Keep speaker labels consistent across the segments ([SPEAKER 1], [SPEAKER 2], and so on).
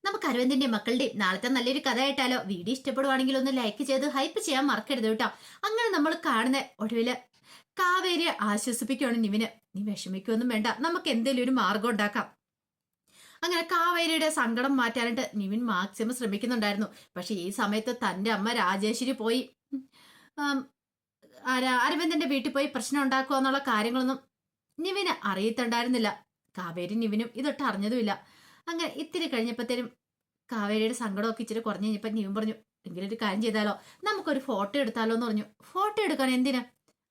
[SPEAKER 1] നമുക്ക് അരവിന്ദിന്റെ മക്കളുടെയും നാളത്തെ നല്ലൊരു കഥ ആയിട്ടാലോ? വീഡിയോ ഇഷ്ടപ്പെടുവാണെങ്കിൽ ഒന്ന് ലൈക്ക് ചെയ്ത് ഹൈപ്പ് ചെയ്യാൻ മറക്കരുത് കേട്ടോ. അങ്ങനെ നമ്മൾ കാണുന്ന ഒടുവില് കാവേരിയെ ആശ്വസിപ്പിക്കുകയാണ് നിവിന്. നീ വിഷമിക്കൊന്നും വേണ്ട, നമുക്ക് എന്തെങ്കിലും ഒരു മാർഗം ഉണ്ടാക്കാം. അങ്ങനെ കാവേരിയുടെ സങ്കടം മാറ്റാനായിട്ട് നിവിൻ മാക്സിമം ശ്രമിക്കുന്നുണ്ടായിരുന്നു. പക്ഷെ ഈ സമയത്ത് തന്റെ അമ്മ രാജേശ്വരി പോയി അരവിന്ദന്റെ വീട്ടിൽ പോയി പ്രശ്നം ഉണ്ടാക്കുക എന്നുള്ള കാര്യങ്ങളൊന്നും നിവിന് അറിയത്തുണ്ടായിരുന്നില്ല. കാവേരി നിവിനും ഇതൊട്ട് അറിഞ്ഞതുമില്ല. അങ്ങനെ ഇത്തിരി കഴിഞ്ഞപ്പോഴത്തേനും കാവേരിയുടെ സങ്കടമൊക്കെ ഇച്ചിരി കുറഞ്ഞു കഴിഞ്ഞപ്പോൾ നിവിൻ പറഞ്ഞു, എങ്കിലും ഒരു കാര്യം ചെയ്താലോ, നമുക്കൊരു ഫോട്ടോ എടുത്താലോ എന്ന് പറഞ്ഞു. ഫോട്ടോ എടുക്കാൻ എന്തിനാ?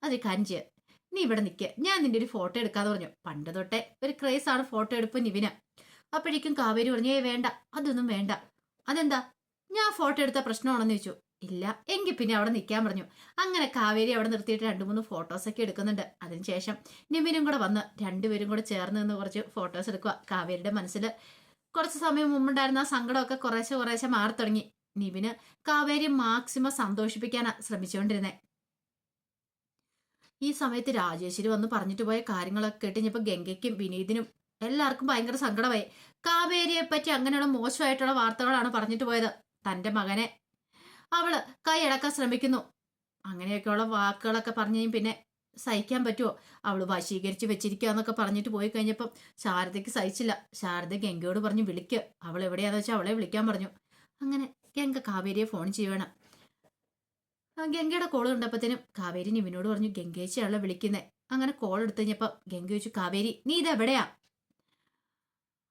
[SPEAKER 1] അതൊരു കാര്യം ചെയ്യാം, നീ ഇവിടെ നിൽക്കുക, ഞാൻ നിന്റെ ഒരു ഫോട്ടോ എടുക്കാന്ന് പറഞ്ഞു. പണ്ട് തൊട്ടേ ഒരു ക്രേസ് ആണ് ഫോട്ടോ എടുപ്പ് നിവിന്. അപ്പോഴേക്കും കാവേരി പറഞ്ഞു, വേണ്ട, അതൊന്നും വേണ്ട. അതെന്താ, ഞാൻ ഫോട്ടോ എടുത്ത പ്രശ്നമാണെന്ന് ചോദിച്ചു. ഇല്ല എങ്കിൽ പിന്നെ അവിടെ നിൽക്കാൻ പറഞ്ഞു. അങ്ങനെ കാവേരി അവിടെ നിർത്തിയിട്ട് 2-3 ഫോട്ടോസൊക്കെ എടുക്കുന്നുണ്ട്. അതിനുശേഷം നിവിനും കൂടെ വന്ന് രണ്ടുപേരും കൂടെ ചേർന്ന് നിന്ന് കുറച്ച് ഫോട്ടോസ് എടുക്കുക. കാവേരിയുടെ മനസ്സിൽ കുറച്ച് സമയം മുമ്പുണ്ടായിരുന്ന ആ സങ്കടമൊക്കെ കുറേശ്ശെ മാറി തുടങ്ങി. നിവിന് കാവേരി മാക്സിമം സന്തോഷിപ്പിക്കാനാ ശ്രമിച്ചുകൊണ്ടിരുന്നേ. ഈ സമയത്ത് രാജേശ്വരി വന്ന് പറഞ്ഞിട്ട് പോയ കാര്യങ്ങളൊക്കെ കേട്ടിഞ്ഞപ്പോ ഗംഗയ്ക്കും വിനീതിനും എല്ലാവർക്കും ഭയങ്കര സങ്കടമായി. കാവേരിയെ പറ്റി അങ്ങനെയുള്ള മോശമായിട്ടുള്ള വാർത്തകളാണ് പറഞ്ഞിട്ട് പോയത്. തന്റെ മകനെ അവള് കൈയടക്കാൻ ശ്രമിക്കുന്നു, അങ്ങനെയൊക്കെയുള്ള വാക്കുകളൊക്കെ പറഞ്ഞു പിന്നെ സഹിക്കാൻ പറ്റുമോ? അവള് വശീകരിച്ച് വെച്ചിരിക്കുക എന്നൊക്കെ പറഞ്ഞിട്ട് പോയി കഴിഞ്ഞപ്പം ശാരദയ്ക്ക് സഹിച്ചില്ല. ശാരദ ഗംഗയോട് പറഞ്ഞു, വിളിക്ക്, അവൾ എവിടെയാന്ന് വെച്ചാൽ അവളെ വിളിക്കാൻ പറഞ്ഞു. അങ്ങനെ ഗംഗ കാവേരിയെ ഫോൺ ചെയ്യുവാണ്. ഗംഗയുടെ കോൾ കണ്ടപ്പത്തേനും കാവേരി നിവിനോട് പറഞ്ഞു, ഗംഗേച്ചിയാണല്ലോ വിളിക്കുന്നേ. അങ്ങനെ കോൾ എടുത്തു കഴിഞ്ഞപ്പോ ഗംഗ ചോദിച്ചു, കാവേരി നീ ഇതെവിടെയാ?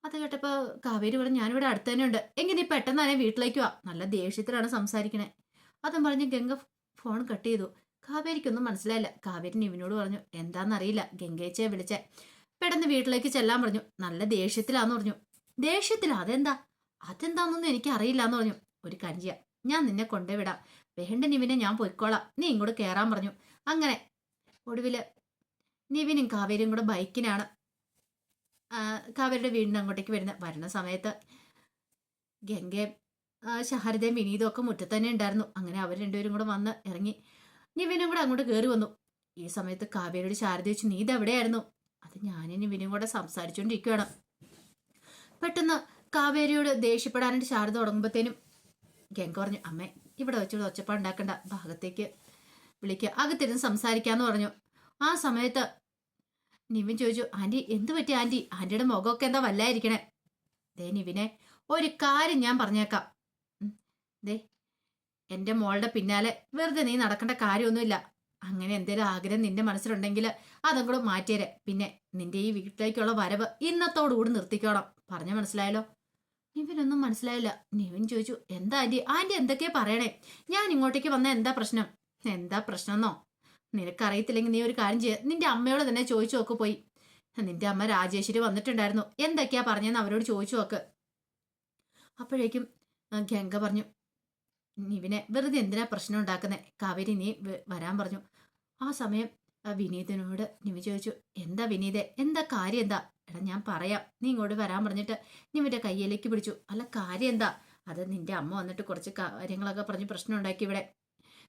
[SPEAKER 1] അത് കേട്ടപ്പോ കാവേരി പറഞ്ഞു, ഞാനിവിടെ അടുത്ത് തന്നെ ഉണ്ട്. എങ്കിൽ നീ പെട്ടെന്ന് തന്നെ വീട്ടിലേക്ക് വാ, നല്ല ദേഷ്യത്തിലാണ് സംസാരിക്കണേ. അതും പറഞ്ഞ് ഗംഗ ഫോൺ കട്ട് ചെയ്തു. കാവേരിക്കൊന്നും മനസ്സിലായില്ല. കാവേരി നിവിനോട് പറഞ്ഞു, എന്താണെന്നറിയില്ല, ഗംഗേച്ചയെ വിളിച്ചേ, പെട്ടെന്ന് വീട്ടിലേക്ക് ചെല്ലാൻ പറഞ്ഞു. നല്ല ദേഷ്യത്തിലാന്ന് പറഞ്ഞു. ദേഷ്യത്തിലാ? അതെന്താന്നൊന്നും എനിക്ക് അറിയില്ല എന്ന് പറഞ്ഞു. ഒരു കാര്യം ചെയ്യാം, ഞാൻ നിന്നെ കൊണ്ടുവിടാം, വേണ്ട നിവിനെ ഞാൻ പൊയ്ക്കോളാം, നീ ഇങ്ങോട്ട് കയറാൻ പറഞ്ഞു. അങ്ങനെ ഒടുവില് നിവിനും കാവേരിയും കൂടെ ബൈക്കിനാണ് കാവേരിയുടെ വീടിന് അങ്ങോട്ടേക്ക് വരുന്ന സമയത്ത് ഗംഗയും ശാരദയും വിനീതും ഒക്കെ മുറ്റത്ത് തന്നെ ഉണ്ടായിരുന്നു. അങ്ങനെ അവർ രണ്ടുപേരും കൂടെ വന്ന് ഇറങ്ങി. നിവിനും കൂടെ അങ്ങോട്ട് കയറി വന്നു. ഈ സമയത്ത് കാവേരിയോട് ശാരദ ചോദിച്ചു, നീ ഇതെവിടെയായിരുന്നു? അത് ഞാനും നിവിനും കൂടെ സംസാരിച്ചുകൊണ്ടിരിക്കുകയാണ്. പെട്ടെന്ന് കാവേരിയോട് ദേഷ്യപ്പെടാനായിട്ട് ശാരദ തുടങ്ങുമ്പോഴത്തേനും ഗംഗ പറഞ്ഞു, അമ്മേ ഇവിടെ വെച്ചുകൂടെ ഒച്ചപ്പാടുണ്ടാക്കണ്ട, ഭാഗത്തേക്ക് വിളിക്കുക, അകത്തിരുന്ന് സംസാരിക്കാന്ന് പറഞ്ഞു. ആ സമയത്ത് നിവിൻ ചോദിച്ചു, ആന്റി എന്ത് പറ്റി ആന്റി? ആന്റിയുടെ മുഖമൊക്കെ എന്താ വല്ലായിരിക്കണേ? ദേ നിവിനെ, ഒരു കാര്യം ഞാൻ പറഞ്ഞേക്കാം. ദേ എന്റെ മോളുടെ പിന്നാലെ വെറുതെ നീ നടക്കേണ്ട കാര്യമൊന്നുമില്ല. അങ്ങനെ എന്തെങ്കിലും ആഗ്രഹം നിന്റെ മനസ്സിലുണ്ടെങ്കിൽ അതും കൂടെ മാറ്റിയേരെ. പിന്നെ നിന്റെ ഈ വീട്ടിലേക്കുള്ള വരവ് ഇന്നത്തോടുകൂടി നിർത്തിക്കോണം. പറഞ്ഞ മനസ്സിലായല്ലോ? നിവിനൊന്നും മനസ്സിലായില്ല. നിവിൻ ചോദിച്ചു, എന്താ ആന്റി? ആന്റി എന്തൊക്കെയാ പറയണേ? ഞാൻ ഇങ്ങോട്ടേക്ക് വന്ന എന്താ പ്രശ്നം? എന്താ പ്രശ്നമെന്നോ? നിനക്കറിയത്തില്ലെങ്കിൽ നീ ഒരു കാര്യം ചെയ്യ, നിന്റെ അമ്മയോട് തന്നെ ചോദിച്ചു നോക്ക് പോയി. നിന്റെ അമ്മ രാജേശ്വരി വന്നിട്ടുണ്ടായിരുന്നു, എന്തൊക്കെയാ പറഞ്ഞെന്ന് അവരോട് ചോദിച്ചു നോക്ക്. അപ്പോഴേക്കും ഗംഗ പറഞ്ഞു, നിവിനെ വെറുതെ എന്തിനാ പ്രശ്നം ഉണ്ടാക്കുന്നേ? കാവേരി നീ വരാൻ പറഞ്ഞു. ആ സമയം വിനീതിനോട് നിവി ചോദിച്ചു, എന്താ വിനീതെ, എന്താ കാര്യം എന്താ? എടാ ഞാൻ പറയാം, നീ ഇങ്ങോട്ട് വരാൻ പറഞ്ഞിട്ട് നിവിന്റെ കയ്യിലേക്ക് പിടിച്ചു. അല്ല കാര്യം എന്താ? അത് നിന്റെ അമ്മ വന്നിട്ട് കുറച്ച് കാര്യങ്ങളൊക്കെ പറഞ്ഞ് പ്രശ്നം ഉണ്ടാക്കി ഇവിടെ.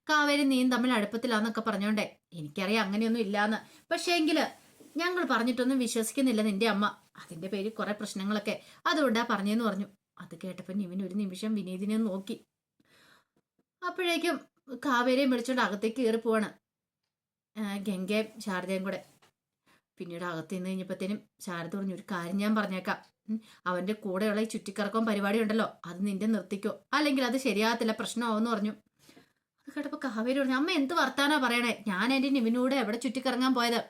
[SPEAKER 1] കാവേരി നീയും തമ്മിൽ അടുപ്പത്തിലാന്നൊക്കെ പറഞ്ഞോണ്ടേ. എനിക്കറിയാം അങ്ങനെയൊന്നും ഇല്ലാന്ന്, പക്ഷേ എങ്കില് ഞങ്ങൾ പറഞ്ഞിട്ടൊന്നും വിശ്വസിക്കുന്നില്ല നിന്റെ അമ്മ. അതിന്റെ പേരിൽ കുറെ പ്രശ്നങ്ങളൊക്കെ അതുകൊണ്ടാ പറഞ്ഞെന്ന് പറഞ്ഞു. അത് കേട്ടപ്പോ നിവിൻ ഒരു നിമിഷം വിനീതിനെ നോക്കി. അപ്പോഴേക്കും കാവേരിയും വിളിച്ചോണ്ട് അകത്തേക്ക് കയറി പോവാണ് ഗംഗയും ശാരദയും കൂടെ. പിന്നീട് അകത്ത് നിന്ന് കഴിഞ്ഞപ്പോഴത്തേനും ശാരദ പറഞ്ഞു, ഒരു കാര്യം ഞാൻ പറഞ്ഞേക്കാം, അവന്റെ കൂടെയുള്ള ഈ ചുറ്റിക്കറക്കം പരിപാടി ഉണ്ടല്ലോ, അത് നിന്റെ നിർത്തിക്കോ, അല്ലെങ്കിൽ അത് ശരിയാകത്തില്ല, പ്രശ്നമാവെന്ന് പറഞ്ഞു. അത് കേട്ടപ്പോ കാവേരി പറഞ്ഞു, അമ്മ എന്ത് വർത്താനാ പറയണേ? ഞാൻ എന്റെ നിവിനൂടെ എവിടെ ചുറ്റിക്കറങ്ങാൻ പോയത്?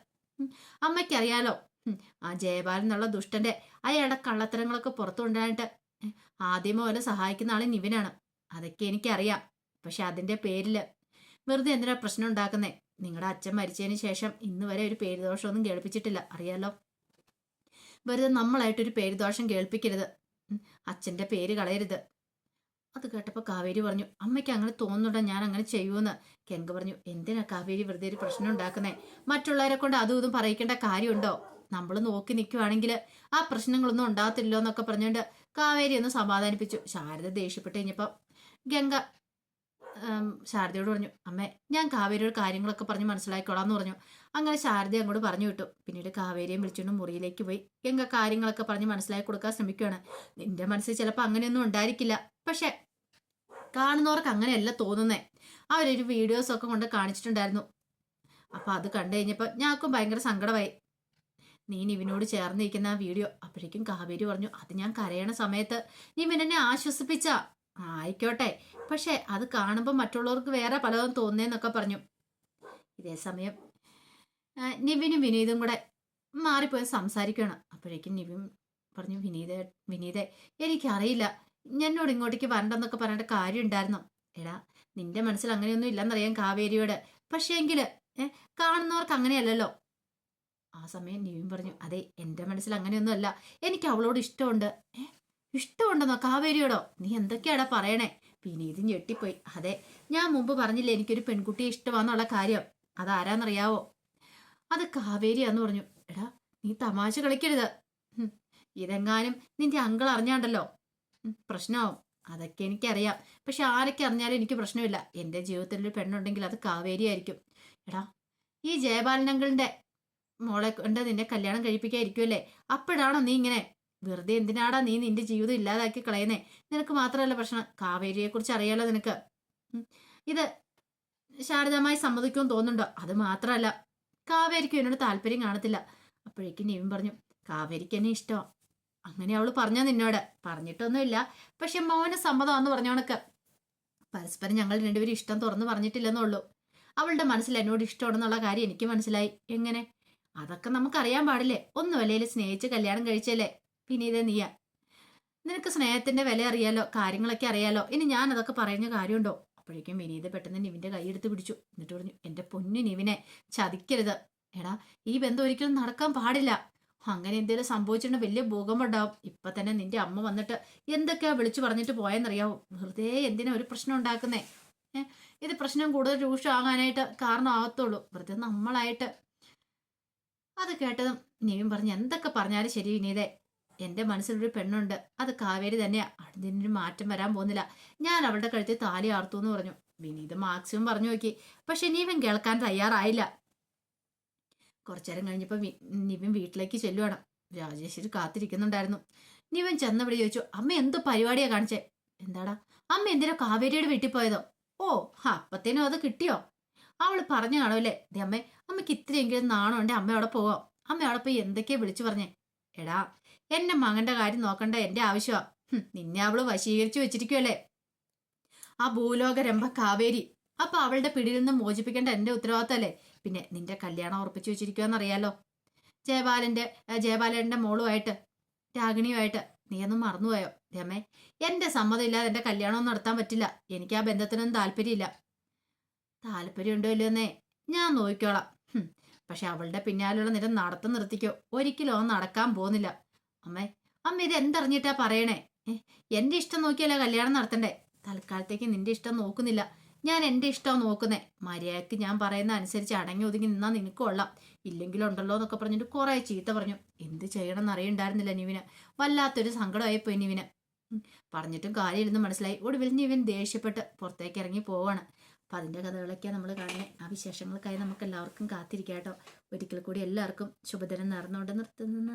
[SPEAKER 1] അമ്മയ്ക്കറിയാലോ, ആ ജയപാലൻ എന്നുള്ള ദുഷ്ടന്റെ അയാളുടെ കള്ളത്തരങ്ങളൊക്കെ പുറത്തു കൊണ്ടായിട്ട് ആദ്യമേ പോലെ സഹായിക്കുന്ന ആള് നിവിനാണ്. അതൊക്കെ എനിക്കറിയാം. പക്ഷെ അതിന്റെ പേരില് വെറുതെ എന്തിനാ പ്രശ്നം ഉണ്ടാക്കുന്നേ? നിങ്ങളുടെ അച്ഛൻ മരിച്ചതിന് ശേഷം ഇന്ന് വരെ ഒരു പേരുദോഷമൊന്നും കേൾപ്പിച്ചിട്ടില്ല, അറിയാലോ. വെറുതെ നമ്മളായിട്ടൊരു പേരുദോഷം കേൾപ്പിക്കരുത്, അച്ഛന്റെ പേര് കളയരുത്. അത് കേട്ടപ്പോൾ കാവേരി പറഞ്ഞു, അമ്മയ്ക്ക് അങ്ങനെ തോന്നുന്നുണ്ടോ ഞാൻ അങ്ങനെ ചെയ്യുമെന്ന്? ഗംഗ പറഞ്ഞു, എന്തിനാ കാവേരി വെറുതെ ഒരു പ്രശ്നം ഉണ്ടാക്കുന്നേ? മറ്റുള്ളവരെ കൊണ്ട് അതും ഇതും പറയിക്കേണ്ട കാര്യമുണ്ടോ? നമ്മൾ നോക്കി നിൽക്കുവാണെങ്കിൽ ആ പ്രശ്നങ്ങളൊന്നും ഉണ്ടാകത്തില്ലോ എന്നൊക്കെ പറഞ്ഞുകൊണ്ട് കാവേരി ഒന്ന് സമാധാനിപ്പിച്ചു. ശാരദ ദേഷ്യപ്പെട്ട് കഴിഞ്ഞപ്പം ഗംഗ ശാരദയോട് പറഞ്ഞു, അമ്മേ ഞാൻ കാവേരിയോട് കാര്യങ്ങളൊക്കെ പറഞ്ഞ് മനസ്സിലാക്കിക്കോളാന്ന് പറഞ്ഞു. അങ്ങനെ ശാരദ അങ്ങോട്ട് പറഞ്ഞു വിട്ടു. പിന്നീട് കാവേരിയെ വിളിച്ചുകൊണ്ട് മുറിയിലേക്ക് പോയി ഗംഗ കാര്യങ്ങളൊക്കെ പറഞ്ഞ് മനസ്സിലാക്കി കൊടുക്കാൻ ശ്രമിക്കുകയാണ്. നിന്റെ മനസ്സിൽ ചിലപ്പോൾ അങ്ങനെയൊന്നും ഉണ്ടായിരിക്കില്ല, പക്ഷെ കാണുന്നവർക്ക് അങ്ങനെയല്ല തോന്നുന്നേ. അവരൊരു വീഡിയോസ് ഒക്കെ കൊണ്ട് കാണിച്ചിട്ടുണ്ടായിരുന്നു. അപ്പൊ അത് കണ്ടു കഴിഞ്ഞപ്പോ ഞാക്കും ഭയങ്കര സങ്കടമായി. നീ നിവിനോട് ചേർന്നിരിക്കുന്ന ആ വീഡിയോ. അപ്പോഴേക്കും കാവേരി പറഞ്ഞു, അത് ഞാൻ കരയണ സമയത്ത് നിവിൻ എന്നെ ആശ്വസിപ്പിച്ച. ആയിക്കോട്ടെ, പക്ഷെ അത് കാണുമ്പോൾ മറ്റുള്ളവർക്ക് വേറെ പലതും തോന്നേന്നൊക്കെ പറഞ്ഞു. ഇതേ സമയം നിവിനും വിനീതും കൂടെ മാറിപ്പോയി സംസാരിക്കുകയാണ്. അപ്പോഴേക്കും നിവിൻ പറഞ്ഞു, വിനീതെ എനിക്കറിയില്ല എന്നോട് ഇങ്ങോട്ടേക്ക് വരണ്ടെന്നൊക്കെ പറയേണ്ട കാര്യം ഉണ്ടായിരുന്നു. എടാ, നിന്റെ മനസ്സിൽ അങ്ങനെയൊന്നും ഇല്ലെന്നറിയാം കാവേരിയോട്, പക്ഷേ എങ്കില് കാണുന്നവർക്ക് അങ്ങനെയല്ലല്ലോ. ആ സമയം നിവിൻ പറഞ്ഞു, അതെ, എൻ്റെ മനസ്സിൽ അങ്ങനെയൊന്നും അല്ല, എനിക്ക് അവളോട് ഇഷ്ടമുണ്ട്. ഇഷ്ടമുണ്ടെന്നോ കാവേരിയോടോ? നീ എന്തൊക്കെയാടാ പറയണേ? വിനീത് ഞെട്ടിപ്പോയി. അതെ, ഞാൻ മുമ്പ് പറഞ്ഞില്ലേ എനിക്കൊരു പെൺകുട്ടിയെ ഇഷ്ടമാന്നുള്ള കാര്യം. അതാരാന്നറിയാവോ? അത് കാവേരിയാന്ന് പറഞ്ഞു. എടാ, നീ തമാശ കളിക്കരുത്. ഇതെങ്ങാനും നിന്റെ അങ്കിൾ അറിഞ്ഞാണ്ടല്ലോ പ്രശ്നമാവും. അതൊക്കെ എനിക്കറിയാം, പക്ഷെ ആരൊക്കെ അറിഞ്ഞാലും എനിക്ക് പ്രശ്നമില്ല. എൻ്റെ ജീവിതത്തിൽ ഒരു പെണ്ണുണ്ടെങ്കിൽ അത് കാവേരിയായിരിക്കും. എടാ, ഈ ജയബാലനങ്കിളിന്റെ മോളെ കൊണ്ട് നിന്നെ കല്യാണം കഴിപ്പിക്കാതിരിക്കുമല്ലേ? അപ്പോഴാണോ നീ ഇങ്ങനെ? വെറുതെ എന്തിനാടാ നീ നിന്റെ ജീവിതം ഇല്ലാതാക്കി കളയുന്നേ? നിനക്ക് മാത്രമല്ല പ്രശ്നം, കാവേരിയെ കുറിച്ച് അറിയാലോ നിനക്ക്. ഇത് ശാരദമായി സമ്മതിക്കുമെന്ന് തോന്നുന്നുണ്ടോ? അത് മാത്രമല്ല, കാവേരിക്കും എന്നോട് താല്പര്യം കാണത്തില്ല. അപ്പോഴേക്കും നിവിൻ പറഞ്ഞു, കാവേരിക്ക് എന്നെ ഇഷ്ടം. അങ്ങനെ അവള് പറഞ്ഞോ നിന്നോട്? പറഞ്ഞിട്ടൊന്നുമില്ല, പക്ഷെ മോന് സമ്മതമാണെന്ന് പറഞ്ഞോണക്ക്. പരസ്പരം ഞങ്ങൾ രണ്ടുപേരും ഇഷ്ടം തുറന്നു പറഞ്ഞിട്ടില്ലെന്നുള്ളൂ. അവളുടെ മനസ്സിൽ എന്നോട് ഇഷ്ടമാണെന്നുള്ള കാര്യം എനിക്ക് മനസ്സിലായി. എങ്ങനെ? അതൊക്കെ നമുക്കറിയാൻ പാടില്ലേ? ഒന്നുമല്ലേലും സ്നേഹിച്ച് കല്യാണം കഴിച്ചല്ലേ? പിന്നെ ഇതേ നീയാ. നിനക്ക് സ്നേഹത്തിന്റെ വില അറിയാലോ, കാര്യങ്ങളൊക്കെ അറിയാലോ. ഇനി ഞാൻ അതൊക്കെ പറയുന്ന കാര്യമുണ്ടോ? അപ്പോഴേക്കും വിനീത് പെട്ടെന്ന് നിവിന്റെ കൈയെടുത്ത് പിടിച്ചു. എന്നിട്ട് പറഞ്ഞു, എന്റെ പൊന്നു നിവിനെ ചതിക്കരുത്. എടാ, ഈ ബന്ധം ഒരിക്കലും നടക്കാൻ പാടില്ല. അങ്ങനെ എന്തെങ്കിലും സംഭവിച്ചിട്ട് വലിയ ഭൂകമ്പം ഉണ്ടാവും. ഇപ്പൊ തന്നെ നിന്റെ അമ്മ വന്നിട്ട് എന്തൊക്കെയാ വിളിച്ചു പറഞ്ഞിട്ട് പോയെന്നറിയാവോ? വെറുതെ എന്തിനാ ഒരു പ്രശ്നം ഉണ്ടാക്കുന്നേ? ഇത് പ്രശ്നം കൂടുതൽ രൂക്ഷമാകാനായിട്ട് കാരണമാകത്തുള്ളൂ. വെറുതെ നമ്മളായിട്ട്. അത് കേട്ടതും നിവിൻ പറഞ്ഞു, എന്തൊക്കെ പറഞ്ഞാലും ശരി വിനീതേ, എന്റെ മനസ്സിലൊരു പെണ്ണുണ്ട്, അത് കാവേരി തന്നെയാ. അതിനൊരു മാറ്റം വരാൻ പോകുന്നില്ല. ഞാൻ അവളുടെ കഴുത്തിൽ താലി ആർത്തു എന്ന് പറഞ്ഞു. വിനീത് മാക്സിമം പറഞ്ഞു നോക്കി, പക്ഷെ നിവിൻ കേൾക്കാൻ തയ്യാറായില്ല. കുറച്ചേരം കഴിഞ്ഞപ്പോൾ നിവിൻ വീട്ടിലേക്ക് ചെല്ലുവാണ്. രാജേശ്വരി കാത്തിരിക്കുന്നുണ്ടായിരുന്നു. നിവിൻ ചെന്നവിടെ ചോദിച്ചു, അമ്മ എന്ത് പരിപാടിയാ കാണിച്ചേ? എന്താടാ? അമ്മ എന്തിനാ കാവേരിയുടെ വീട്ടിൽ പോയതോ? ഓ, അപ്പത്തേനും അത് കിട്ടിയോ? അവള് പറഞ്ഞു കാണുമല്ലേ? ദേ അമ്മേ, അമ്മയ്ക്ക് ഇത്രയെങ്കിലും നാണമുണ്ടെ അമ്മ അവിടെ പോവാം. അമ്മ അവിടെ പോയി എന്തൊക്കെയാ വിളിച്ചു പറഞ്ഞേ? എടാ, എന്റെ മകന്റെ കാര്യം നോക്കണ്ട എന്റെ ആവശ്യമാ. നിന്നെ അവള് വശീകരിച്ചു വെച്ചിരിക്കുവല്ലേ ആ ഭൂലോകരംഭ കാവേരി. അപ്പൊ അവളുടെ പിടിയിൽ നിന്ന് മോചിപ്പിക്കേണ്ട എന്റെ ഉത്തരവാദിത്തമല്ലേ? പിന്നെ നിന്റെ കല്യാണം ഉറപ്പിച്ചു വെച്ചിരിക്കുവെന്നറിയാലോ, ജയബാലന്റെ മോളുമായിട്ട്, രാഗിണിയുമായിട്ട്. നീ ഒന്നും മറന്നുപോയോ? രമേ, എന്റെ സമ്മതം ഇല്ലാതെ എന്റെ കല്യാണം നടത്താൻ പറ്റില്ല. എനിക്ക് ആ ബന്ധത്തിനൊന്നും താല്പര്യമില്ല. താല്പര്യമുണ്ടോ ഇല്ലെന്നേ ഞാൻ നോക്കിക്കോളാം. പക്ഷെ അവളുടെ പിന്നാലുള്ള നിര നടത്തം നിർത്തിക്കോ. ഒരിക്കലും അവൻ നടക്കാൻ പോകുന്നില്ല. അമ്മേ, അമ്മ ഇത് എന്തറിഞ്ഞിട്ടാ പറയണേ? എന്റെ ഇഷ്ടം നോക്കിയല്ല കല്യാണം നടത്തണ്ടേ? തൽക്കാലത്തേക്ക് നിന്റെ ഇഷ്ടം നോക്കുന്നില്ല, ഞാൻ എന്റെ ഇഷ്ടം നോക്കുന്നേ. മര്യാദക്ക് ഞാൻ പറയുന്ന അനുസരിച്ച് അടങ്ങി ഒതുങ്ങി നിന്നാ നിനക്ക് കൊള്ളാം. ഇല്ലെങ്കിലുണ്ടല്ലോ എന്നൊക്കെ പറഞ്ഞിട്ട് കുറെ ചീത്ത പറഞ്ഞു. എന്ത് ചെയ്യണമെന്ന് അറിയണ്ടായിരുന്നില്ല നിവിന്. വല്ലാത്തൊരു സങ്കടമായിപ്പോയി നിവിന്. പറഞ്ഞിട്ടും കാര്യമില്ലെന്ന് മനസ്സിലായി. ഒടുവിൽ നിവിൻ ദേഷ്യപ്പെട്ട് പുറത്തേക്ക് ഇറങ്ങി പോവാണ്. അപ്പം അതിൻ്റെ കഥകളൊക്കെയാണ് നമ്മൾ കാണുന്നത്. ആ വിശേഷങ്ങൾക്കായി നമുക്ക് എല്ലാവർക്കും കാത്തിരിക്കാം കേട്ടോ. ഒരിക്കൽ കൂടി എല്ലാവർക്കും ശുഭദിനം നേർന്നുകൊണ്ട് നിർത്തുന്നു.